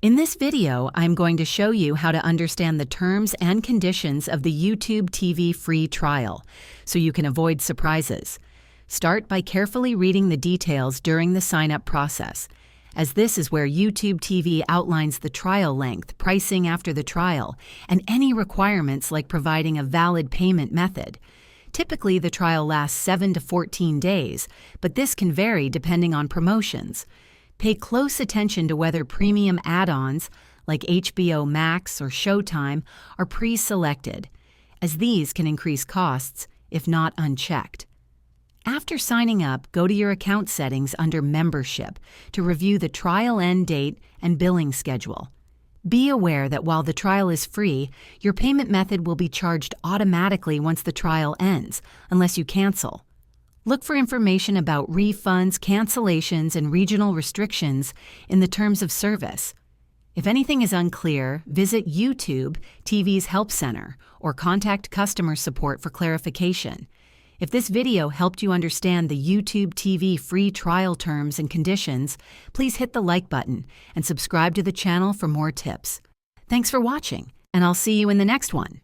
In this video, I'm going to show you how to understand the terms and conditions of the YouTube TV free trial, so you can avoid surprises. Start by carefully reading the details during the sign-up process, as this is where YouTube TV outlines the trial length, pricing after the trial, and any requirements like providing a valid payment method. Typically, the trial lasts 7 to 14 days, but this can vary depending on promotions. Pay close attention to whether premium add-ons, like HBO Max or Showtime, are pre-selected, as these can increase costs if not unchecked. After signing up, go to your account settings under Membership to review the trial end date and billing schedule. Be aware that while the trial is free, your payment method will be charged automatically once the trial ends, unless you cancel. Look for information about refunds, cancellations, and regional restrictions in the terms of service. If anything is unclear, visit YouTube TV's Help Center or contact customer support for clarification. If this video helped you understand the YouTube TV free trial terms and conditions, please hit the like button and subscribe to the channel for more tips. Thanks for watching, and I'll see you in the next one.